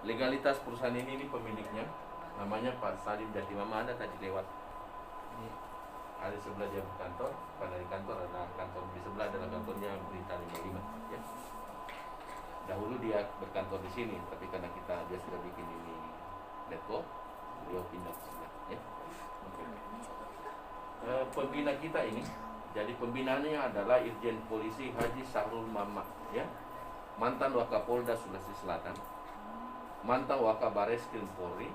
legalitas perusahaan ini pemiliknya namanya Pak Salim Jatimama, ada tadi lewat. Ini ada sebelah dia berkantor, pada di kantor ada kantor di sebelah adalah kantornya Berita 55 ya. Dahulu dia berkantor di sini, tapi karena dia sudah bikin ini network, beliau pindah ke sana ya. Pembina kita ini, jadi pembinanya adalah Irjen Polisi Haji Sahrul Mamak ya, mantan Wakapolda Sulawesi Selatan, mantan Wakabareskrim Polri,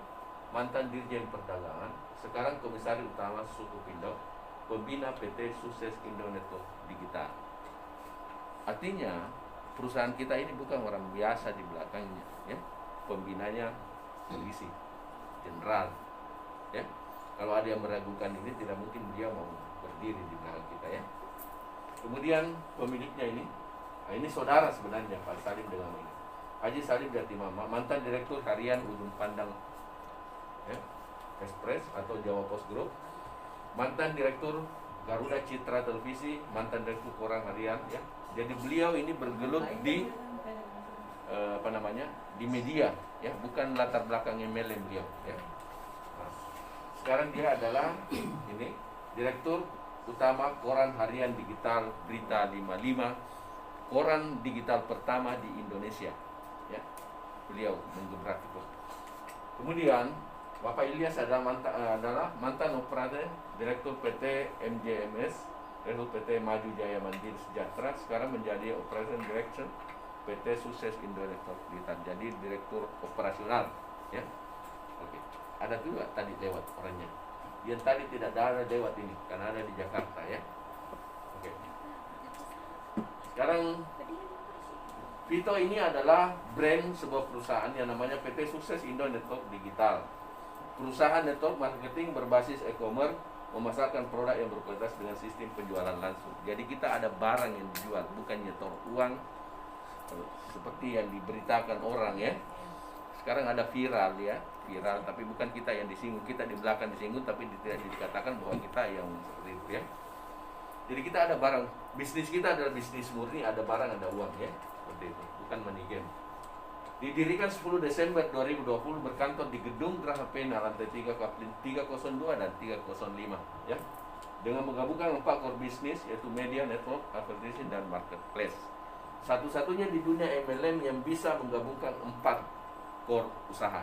mantan Dirjen Perdagangan, sekarang Komisaris Utama Suku Pindo, pembina PT Sukses Indo Network Digital. Artinya perusahaan kita ini bukan orang biasa di belakangnya ya. Pembinanya polisi, jenderal ya. Kalau ada yang meragukan ini, tidak mungkin dia mau berdiri di belakang kita ya. Kemudian pemiliknya ini saudara sebenarnya Pak Salim dengan ini, Haji Salim Jatimama, mantan Direktur Harian Ujung Pandang ya, Express atau Jawa Post Group, mantan Direktur Garuda Citra Televisi, mantan Direktur Koran Harian ya. Jadi beliau ini bergelut di di media ya, bukan latar belakang MLM beliau ya. Nah, sekarang dia adalah ini Direktur Utama Koran Harian Digital Berita 55, koran digital pertama di Indonesia ya. Beliau menggebrak itu. Kemudian Bapak Ilyas adalah mantan operator Direktur PT MJMS, Direktur PT Maju Jaya Mandiri Sejahtera, sekarang menjadi Operation Director PT Sukses Indo Network Digital, jadi Direktur Operasional ya. Oke. Ada juga tadi lewat orangnya. Yang tadi tidak ada lewat ini karena ada di Jakarta ya. Oke. Sekarang Vito ini adalah brand sebuah perusahaan yang namanya PT Sukses Indo Network Digital. Perusahaan network marketing berbasis e-commerce, memasarkan produk yang berkualitas dengan sistem penjualan langsung. Jadi kita ada barang yang dijual, bukan nyetor uang seperti yang diberitakan orang ya. Sekarang ada viral ya, viral, tapi bukan kita yang disinggung, kita di belakang disinggung, tapi tidak dikatakan bahwa kita yang seperti itu ya. Jadi kita ada barang, bisnis kita adalah bisnis murni, ada barang, ada uang ya, seperti itu, bukan money game. Didirikan 10 Desember 2020, berkantor di Gedung Geraha Pena, lantai 3, Kaplin 302 dan 305 ya. Dengan menggabungkan 4 core bisnis, yaitu media, network, advertising, dan marketplace. Satu-satunya di dunia MLM yang bisa menggabungkan 4 core usaha.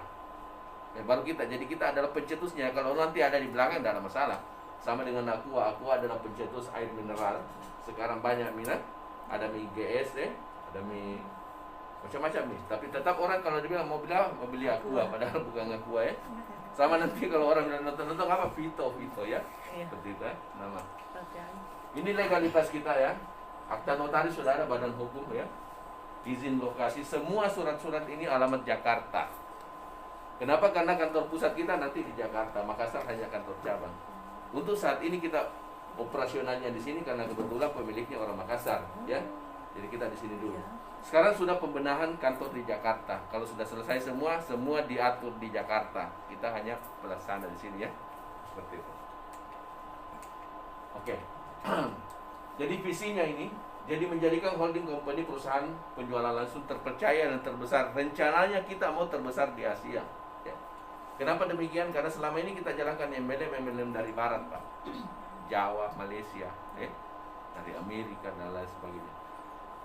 Baru kita, jadi kita adalah pencetusnya. Kalau nanti ada di belakang, tidak ada masalah. Sama dengan Aqua adalah pencetus air mineral. Sekarang banyak minat, ada mie GS ada mie macam-macam nih. Tapi tetap orang kalau dibilang mau beli Aqua, padahal bukan Aqua ya. Sama nanti kalau orang bilang nonton apa Vito ya. Seperti itu ya, nama. Ini legalitas kita ya. Akta notaris sudah ada, badan hukum ya. Izin lokasi, semua surat-surat ini alamat Jakarta. Kenapa? Karena kantor pusat kita nanti di Jakarta, Makassar hanya kantor cabang. Untuk saat ini kita operasionalnya di sini karena kebetulan pemiliknya orang Makassar ya. Jadi kita di sini dulu. Sekarang sudah pembenahan kantor di Jakarta. Kalau sudah selesai semua diatur di Jakarta. Kita hanya pelaksana di sini ya. Seperti itu. Oke. Jadi visinya ini, jadi menjadikan holding company perusahaan penjualan langsung terpercaya dan terbesar. Rencananya kita mau terbesar di Asia ya. Kenapa demikian? Karena selama ini kita jalankan MLM dari barat Pak, Jawa, Malaysia dari Amerika dan lain sebagainya.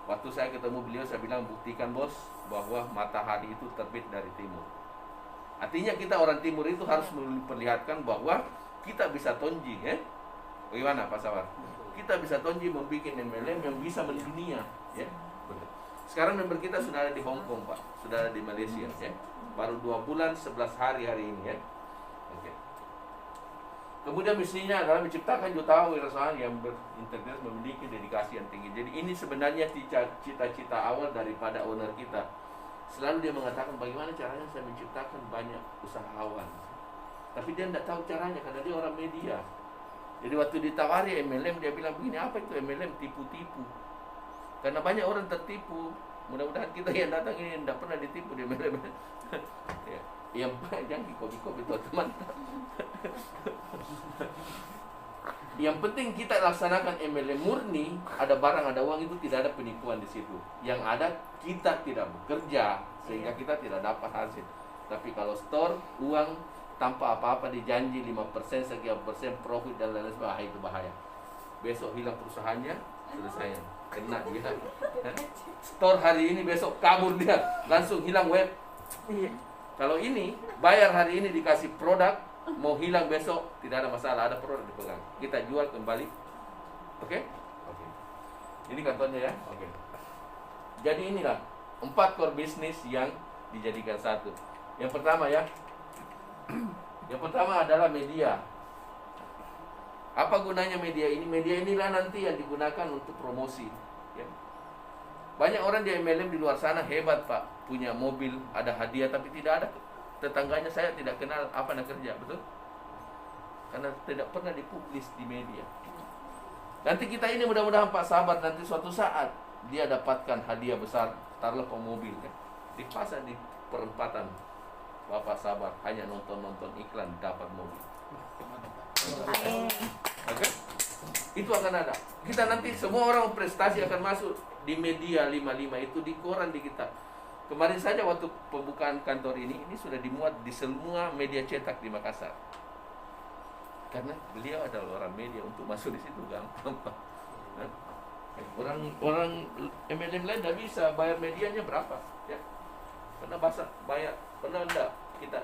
Waktu saya ketemu beliau, saya bilang buktikan bos bahwa matahari itu terbit dari timur. Artinya kita orang timur itu harus memperlihatkan bahwa kita bisa tonji ya. Bagaimana Pak Sawar? Kita bisa tonji membuat MLM yang bisa mendunia ya. Betul. Sekarang member kita sudah ada di Hong Kong Pak, sudah ada di Malaysia ya. Baru 2 bulan 11 hari ini ya. Oke. Kemudian misinya adalah menciptakan jutaan wirausahawan yang berintegritas, memiliki dedikasi yang tinggi. Jadi ini sebenarnya cita-cita awal daripada owner kita. Selalu dia mengatakan bagaimana caranya saya menciptakan banyak usahawan. Tapi dia tidak tahu caranya karena dia orang media. Jadi waktu ditawari MLM, dia bilang begini, apa itu MLM? Tipu-tipu. Karena banyak orang tertipu. Mudah-mudahan kita yang datang ini tidak pernah ditipu di MLM. Ya. Yang jangan dikopi-kopi teman-teman. Yang penting kita laksanakan MLM murni, ada barang, ada uang, itu tidak ada penipuan di situ. Yang ada kita tidak bekerja sehingga kita tidak dapat hasil. Tapi kalau store uang tanpa apa-apa dijanji 5%, sekian persen profit dan lain-lain sebagainya, itu bahaya. Besok hilang perusahaannya, selesai. Kena dia. Store hari ini, besok kabur dia, langsung hilang web. Kalau ini bayar hari ini dikasih produk, mau hilang besok tidak ada masalah, ada produk dipegang, kita jual kembali. Oke? Oke. Ini kantornya ya. Oke. Jadi inilah 4 core bisnis yang dijadikan satu. Yang pertama ya. Yang pertama adalah media. Apa gunanya media ini? Media inilah nanti yang digunakan untuk promosi. Ya. Banyak orang di MLM di luar sana hebat Pak, punya mobil, ada hadiah, tapi tidak ada tetangganya, saya tidak kenal apa nak kerja, betul? Karena tidak pernah dipublis di media. Nanti kita ini mudah-mudahan Pak sahabat, nanti suatu saat dia dapatkan hadiah besar, taruhlah mobil kan, dipasang di perempatan. Bapak sabar, hanya nonton iklan dapat mobil. Oke? Itu akan ada. Kita nanti semua orang prestasi akan masuk di media 55 itu, di koran di kita. Kemarin saja waktu pembukaan kantor ini sudah dimuat di semua media cetak di Makassar. Karena beliau adalah orang media, untuk masuk di situ gampang. Orang MLM lain tidak bisa bayar medianya berapa, ya? Karena bayar, pernah enggak kita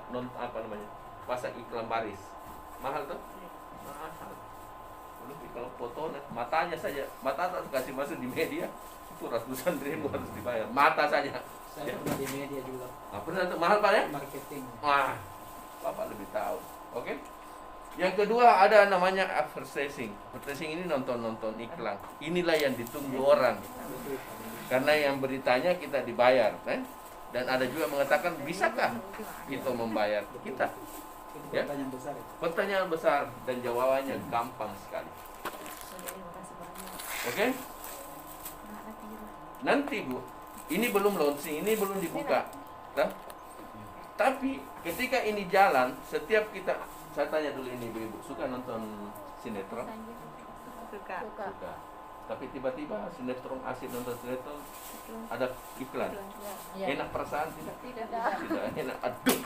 pasang iklan baris, mahal tuh? Mahal. Kalau foto matanya saja, mata tak kasih masuk di media itu ratusan ribu harus dibayar, mata saja. Saya pernah di media juga. Pernah tuh, mahal Pak ya? Marketing. Bapak lebih tahu. Oke? Yang kedua ada namanya advertising. Advertising ini nonton iklan. Inilah yang ditunggu orang. Karena yang beritanya kita dibayar, kan? Dan ada juga mengatakan, bisakah kita membayar kita? Ya? Pertanyaan besar. Pertanyaan besar dan jawabannya gampang sekali. Oke? Nanti Bu, ini belum launching, ini belum dibuka. Tapi ketika ini jalan, setiap kita, saya tanya dulu ini ibu-ibu, suka nonton sinetron? Suka. Tapi tiba-tiba sinetron, asik nonton sinetron, ada iklan. Enak perasaan tidak? Tidak enak. Aduh.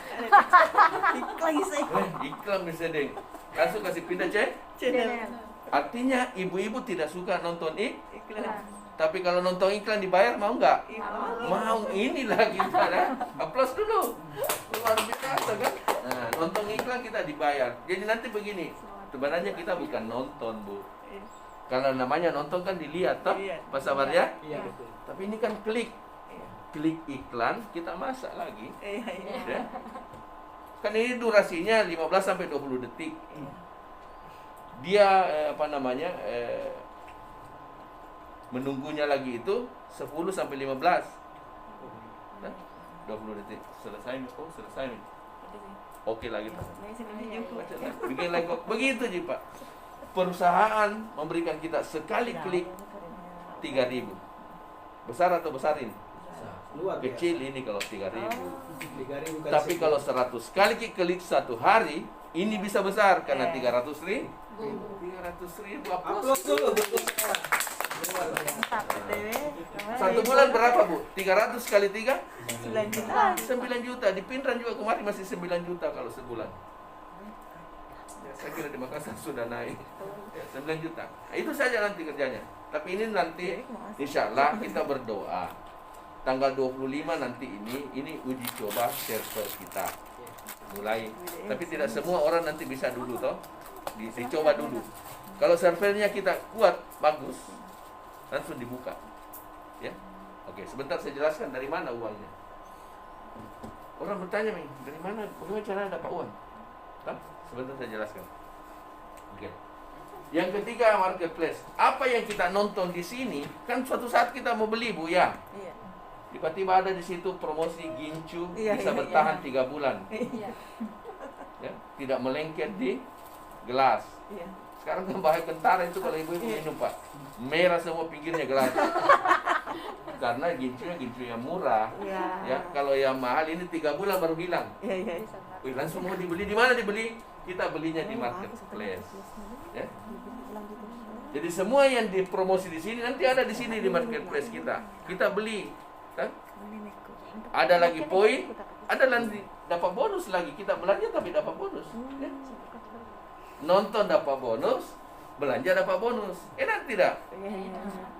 Lagi saya. Iklan misalnya, langsung kasih pindah channel. Artinya ibu-ibu tidak suka nonton iklan. Tapi kalau nonton iklan dibayar, mau nggak? Mau. Inilah kita kan. Aplaus dulu. Luar biasa kan? Nah, nonton iklan kita dibayar. Jadi nanti begini, sebenarnya kita bukan nonton Bu. Kalau namanya nonton kan dilihat toh, Pak Sabar ya? Iya betul. Tapi ini kan klik iklan, kita masak lagi. Ya. Kan ini durasinya 15 sampai 20 detik. Dia menunggunya lagi itu 10 sampai 15. Nah, 20 detik. Selesai. Selesai. Oke lagi Pak. Bikin lagi. Begitu Ji Pak. Perusahaan memberikan kita sekali klik 3.000. Besar atau besarin? Luar biasa. Kecil ini kalau 3.000. 3.000 Tapi kalau 100 kali klik satu hari, ini bisa besar karena 300.000. 300.000. Aplaus dulu. Satu bulan berapa Bu? 300 kali 3? 9 juta. 9 juta. Di Pinrang juga kemarin masih 9 juta kalau sebulan. Ya, saya kira di Makassar sudah naik. Ya, 9 juta. Nah, itu saja nanti kerjanya. Tapi ini nanti insya Allah kita berdoa. Tanggal 25 nanti ini uji coba server kita. Mulai. Tapi tidak semua orang nanti bisa dulu toh. Dicoba dulu. Kalau servernya kita kuat, bagus, langsung dibuka. Ya. Oke, sebentar saya jelaskan dari mana uangnya. Orang bertanya nih, dari mana? Bagaimana cara dapat uang? Hah? Sebentar saya jelaskan. Oke. Yang ketiga, marketplace. Apa yang kita nonton di sini, kan suatu saat kita mau beli Bu ya. Iya. Tiba-tiba ada di situ promosi gincu, Iya, bisa iya, bertahan iya. 3 bulan. Iya. Ya, tidak melengket di gelas. Iya. Sekarang kan bahaya kentara itu kalau ibu-ibu minum Pak, merah semua pinggirnya gelas. Karena gincu yang murah. Iya. Ya, kalau yang mahal ini 3 bulan baru hilang. Iya. Wih, langsung mau dibeli. Di mana dibeli? Kita belinya di marketplace. Ya. Jadi semua yang dipromosi di sini nanti ada di sini di marketplace kita. Kita beli, kan? Ada lagi poin, ada lagi dapat bonus lagi. Kita belanja tapi dapat bonus. Ya. Nonton dapat bonus, belanja dapat bonus. Enak tidak?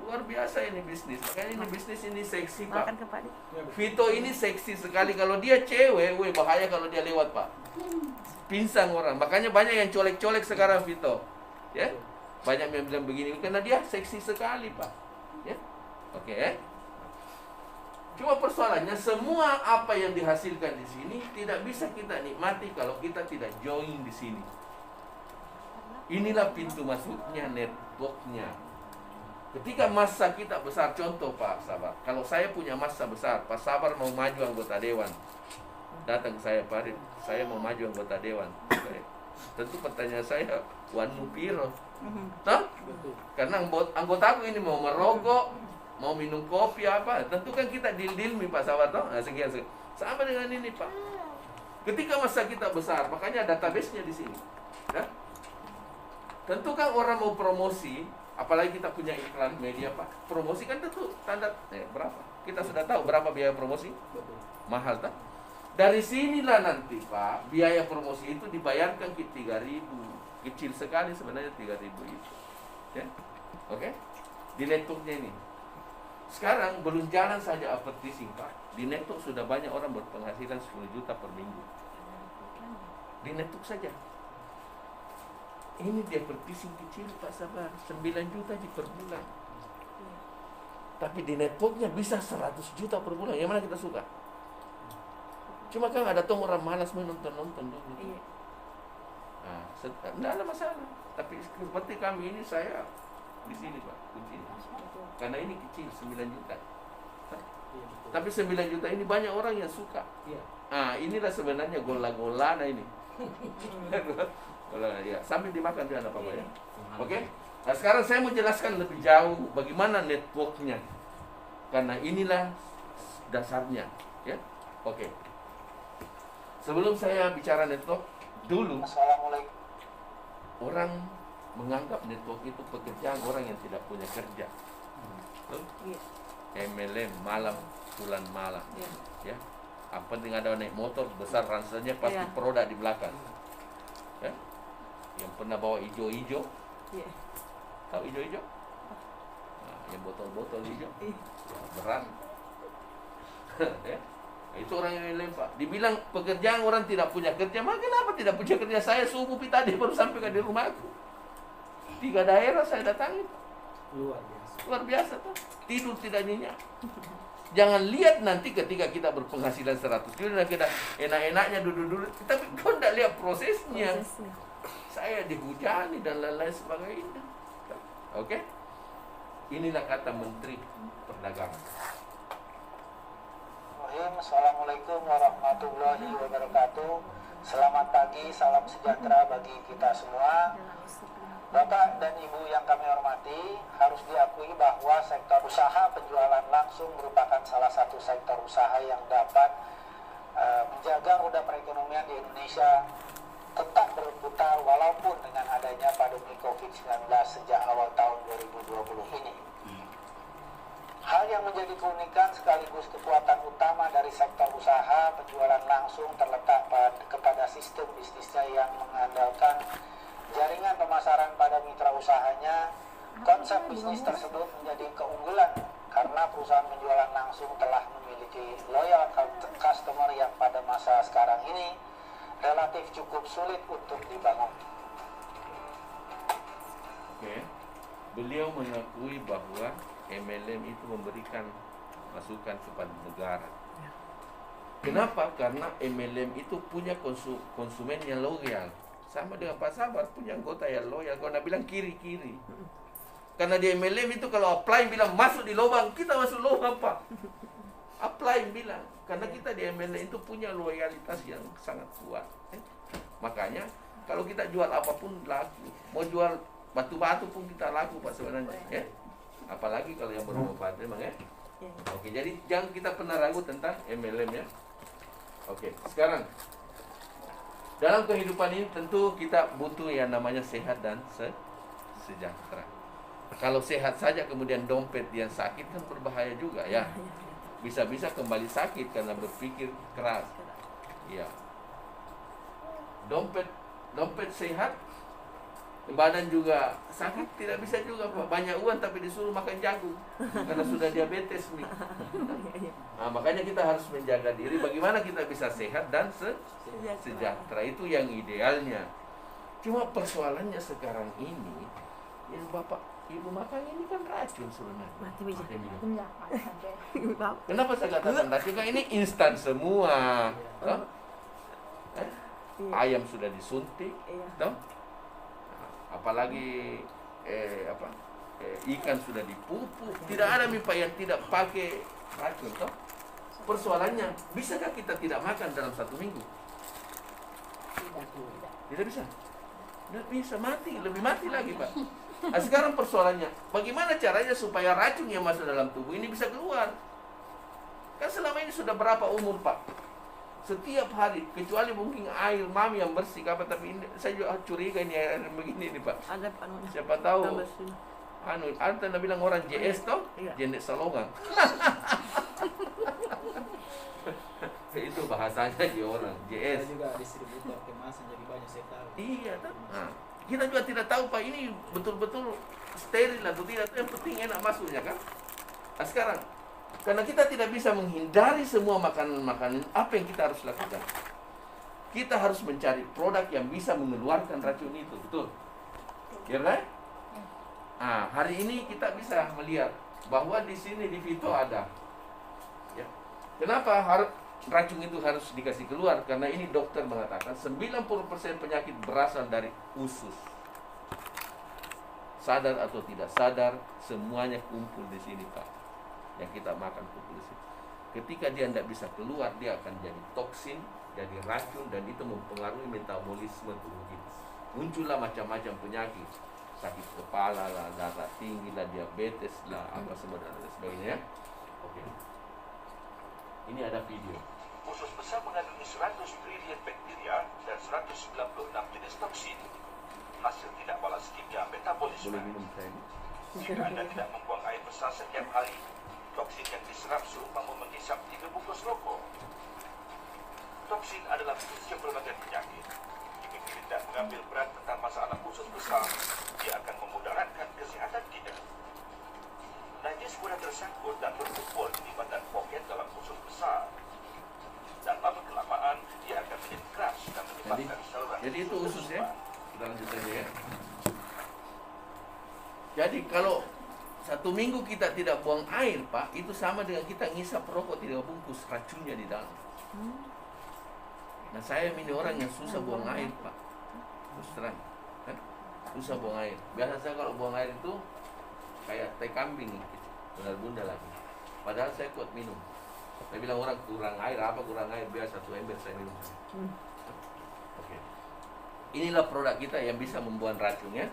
Luar biasa ini bisnis. Makanya ini bisnis ini seksi, Pak. Makan ke Pak. Vito ini seksi sekali. Kalau dia cewek, weh, bahaya kalau dia lewat, Pak. Pinsang orang. Makanya banyak yang colek-colek sekarang Vito. Ya. Banyak yang bilang begini karena dia seksi sekali, Pak. Ya. Oke. Cuma persoalannya semua apa yang dihasilkan di sini tidak bisa kita nikmati kalau kita tidak join di sini. Inilah pintu masuknya, networknya. Ketika masa kita besar, contoh Pak Sabar, kalau saya punya masa besar, Pak Sabar mau maju anggota dewan, datang ke saya, Pak Arif, saya mau maju anggota dewan. Tentu pertanyaan saya, wanu piro? Nah, karena anggota aku ini mau merokok, mau minum kopi apa, tentu kan kita deal-deal nih Pak Sabar, toh? Nah, sekian. Sama dengan ini Pak. Ketika masa kita besar, makanya database-nya di sini. Ya? Tentu kan orang mau promosi, apalagi kita punya iklan media Pak, promosi kan tentu standar berapa? Kita sudah tahu berapa biaya promosi? Mahal tak? Dari sinilah nanti Pak, biaya promosi itu dibayarkan ke 3.000. Kecil sekali sebenarnya 3.000 itu. Ya? Oke? Di networknya ini. Sekarang belum jalan saja advertising Pak. Di network sudah banyak orang berpenghasilan 10 juta per minggu. Di network saja. Ini dia advertising kecil Pak Sabar, 9 juta per bulan. Tapi di networknya bisa 100 juta per bulan. Yang mana kita suka? Cuma kan ada tuh orang malas menonton dulu. Iya. Nah, tidak ada masalah. Tapi seperti kami ini saya di sini Pak, kuncinya. Karena ini kecil 9 juta. Tapi 9 juta ini banyak orang yang suka. Ah, inilah sebenarnya gola-gola ini. Ya, sambil dimakan jangan apa-apa ya. Oke? Nah, sekarang saya mau jelaskan lebih jauh bagaimana networknya. Karena inilah dasarnya, ya. Oke. Sebelum saya bicara network, dulu orang menganggap network itu pekerjaan orang yang tidak punya kerja. Iya. MLM malam bulan malam. Iya. Ya. Apa penting ada naik motor besar ransanya pasti Iya. produk di belakang. Ya. Yang pernah bawa hijau-hijau, Iya. tahu hijau-hijau? Nah, yang botol-botol hijau, Iya. berat. Ya. Itu orang yang lempar. Dibilang pekerjaan orang tidak punya kerja, maka kenapa tidak punya kerja? Saya subuh tadi baru sampai ke di rumahku. 3 daerah saya datangi. Luar biasa. Luar biasa tuh. Tidur tidak nyenyak. Jangan lihat nanti ketika kita berpenghasilan 100 juta kita enak-enaknya duduk-duduk, tapi kau tidak lihat prosesnya. Saya dihujani dan lain-lain sebagainya. Oke? Inilah kata Menteri Perdagangan. Assalamualaikum warahmatullahi wabarakatuh. Selamat pagi, salam sejahtera bagi kita semua. Bapak dan Ibu yang kami hormati, harus diakui bahwa sektor usaha penjualan langsung merupakan salah satu sektor usaha yang dapat menjaga roda perekonomian di Indonesia tetap berputar walaupun dengan adanya pandemi COVID-19 sejak awal tahun 2020 ini. Hal yang menjadi keunikan sekaligus kekuatan utama dari sektor usaha penjualan langsung terletak kepada sistem bisnisnya yang mengandalkan jaringan pemasaran pada mitra usahanya. Konsep bisnis tersebut menjadi keunggulan karena perusahaan penjualan langsung telah memiliki loyal customer yang pada masa sekarang ini relatif cukup sulit untuk dibangun. Oke. Beliau mengakui bahwa MLM itu memberikan masukan kepada negara. Kenapa? Karena MLM itu punya konsumen yang loyal. Sama dengan Pak Sabar punya anggota yang loyal. Kalau nak bilang kiri-kiri. Karena di MLM itu kalau apply bilang masuk di lubang, kita masuk lubang Pak. Apply bilang. Karena kita di MLM itu punya loyalitas yang sangat kuat. Makanya kalau kita jual apapun laku. Mau jual batu-batu pun kita laku Pak sebenarnya. Ya. Apalagi kalau yang bermanfaat memang ya. Oke, jadi jangan kita pernah ragu tentang MLM ya. Oke, sekarang dalam kehidupan ini tentu kita butuh yang namanya sehat dan sejahtera. Kalau sehat saja kemudian dompet yang sakit kan berbahaya juga ya. Bisa-bisa kembali sakit karena berpikir keras. Ya. Dompet sehat, badan juga sakit, tidak bisa juga Pak. Banyak uang tapi disuruh makan jagung karena sudah diabetes nih. Nah, makanya kita harus menjaga diri. Bagaimana kita bisa sehat dan sejahtera, itu yang idealnya. Cuma persoalannya sekarang ini, yang Bapak Ibu makan ini kan racun sebenarnya. Mati bisa. Kenapa saya katakan racun? Kan ini instan semua. Toh? Ayam sudah disuntik, toh? Apalagi ikan sudah dipupuk. Tidak ada mie yang tidak pakai racun, toh? Persoalannya, bisakah kita tidak makan dalam 1 minggu? Tidak bisa. Tidak bisa, mati, lebih mati lagi Pak. Nah, sekarang persoalannya, bagaimana caranya supaya racun yang masuk dalam tubuh ini bisa keluar? Kan selama ini sudah berapa umur Pak? Setiap hari, kecuali mungkin air mami yang bersih apa, tapi ini, saya juga curiga ini air begini nih Pak. Ada Siapa tahu ada bilang orang JS toh, jenis salongan. Itu bahasanya di orang JS. Ada juga distributor kemasan, jadi banyak saya tahu. Iya toh. Nah, kita juga tidak tahu Pak ini betul-betul steril atau tidak, yang penting enak masuknya kan. Nah, sekarang karena kita tidak bisa menghindari semua makanan-makanan, apa yang kita harus lakukan? Kita harus mencari produk yang bisa mengeluarkan racun itu, betul? Ya kan? Nah, hari ini kita bisa melihat bahwa di sini di Vito ada. Ya. Kenapa racun itu harus dikasih keluar? Karena ini dokter mengatakan 90% penyakit berasal dari usus. Sadar atau tidak sadar, semuanya kumpul di sini Pak. Yang kita makan kumpul di sini. Ketika dia tidak bisa keluar, dia akan jadi toksin, jadi racun, dan itu mempengaruhi metabolisme tubuh kita. Muncullah macam-macam penyakit, sakit kepala lah, darah tinggi lah, diabetes lah, apa semua dan sebagainya. Oke. Ini ada video. Usus besar mengandungi 100 triliun bakteria dan 196 jenis toksin. Hasil tidak balas kimia metabolisme. Boleh minum saya ini? Jika Anda tidak membuang air besar setiap hari, toksin yang diserap seumpama menghisap 3 bungkus rokok. Toksin adalah punca berbagai penyakit. Jika kita tidak mengambil berat tentang masalah usus besar, dia akan memudaratkan kesehatan kita. Najis mudah tersangkut dan berkumpul di badan poket dalam usus besar. Dan lama-kelamaan dia akan menjadi keras dan menyebabkan saluran. Jadi itu usus ya. Kita lanjut aja ya. Jadi kalau 1 minggu kita tidak buang air Pak, itu sama dengan kita ngisap rokok 3 bungkus, racunnya di dalam. Nah saya ini orang yang susah buang air Pak, terus terang kan? Susah buang air. Biasa saya kalau buang air itu kayak teh kambing gitu, bunda lagi. Padahal saya kuat minum. Saya bilang orang kurang air, apa kurang air, biar 1 ember saya minum. Oke. Inilah produk kita yang bisa membuang racunnya.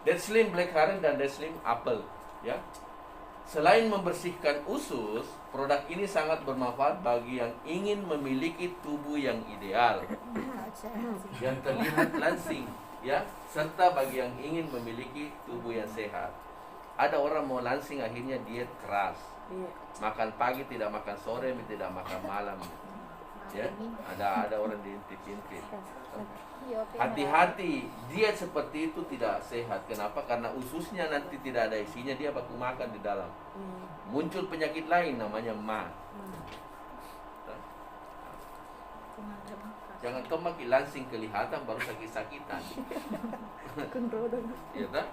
Dead Slim Blackcurrant dan Dead Slim Apple, ya. Selain membersihkan usus, produk ini sangat bermanfaat bagi yang ingin memiliki tubuh yang ideal, yang terlihat langsing, ya, serta bagi yang ingin memiliki tubuh yang sehat. Ada orang mau langsing akhirnya diet keras, makan pagi tidak makan sore, tidak makan malam, ya. Ada orang diintip-intip. Hati-hati, diet seperti itu tidak sehat. Kenapa? Karena ususnya nanti tidak ada isinya, dia baku makan di dalam. Muncul penyakit lain namanya MA. Jangan toh makin langsing kelihatan baru sakit-sakitan. Ya tak?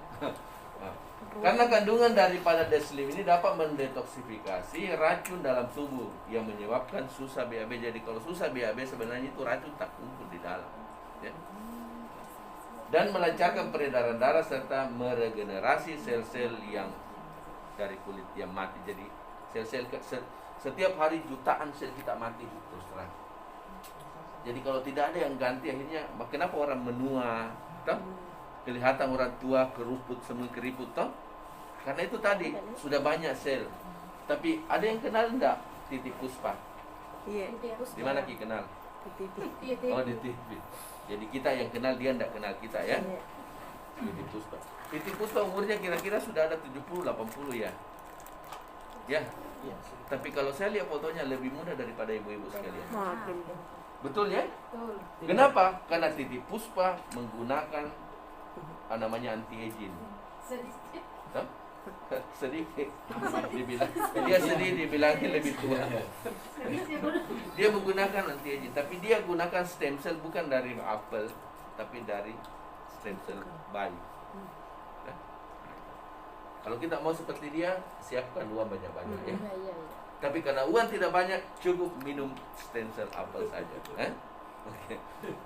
Karena kandungan daripada Dead Slim ini dapat mendetoksifikasi racun dalam tubuh yang menyebabkan susah BAB. Jadi kalau susah BAB sebenarnya itu racun tak kumpul di dalam. Ya. Dan melancarkan peredaran darah serta meregenerasi sel-sel yang dari kulit yang mati. Jadi sel-sel setiap hari jutaan sel kita mati terus terang. Jadi kalau tidak ada yang ganti akhirnya kenapa orang menua, toh? Kelihatan orang tua keruput semua keriput toh? Karena itu tadi sudah banyak sel. Tapi ada yang kenal enggak Titi Puspa? Iya. Di mana Ki kenal? Di TV. Oh di TV. Jadi kita yang kenal, dia tidak kenal kita ya. Titi Puspa. Titi Puspa umurnya kira-kira sudah ada 70-80 ya. Ya, Iya. tapi kalau saya lihat fotonya lebih muda daripada ibu-ibu sekalian. Makin. Betul ya? Betul. Kenapa? Karena Titi Puspa menggunakan namanya anti-aging. Sedikit. Hah? Sedikit. Dibilang, dia sedih dibilangnya lebih tua. Dia menggunakan anti-aging, tapi dia gunakan stem cell bukan dari apel, tapi dari stem cell bayi. Ya. Kalau kita mau seperti dia, siapkan uang banyak-banyak ya. Iya, iya, iya. Tapi karena uang tidak banyak, cukup minum stem cell apel saja. Oke.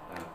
Nah,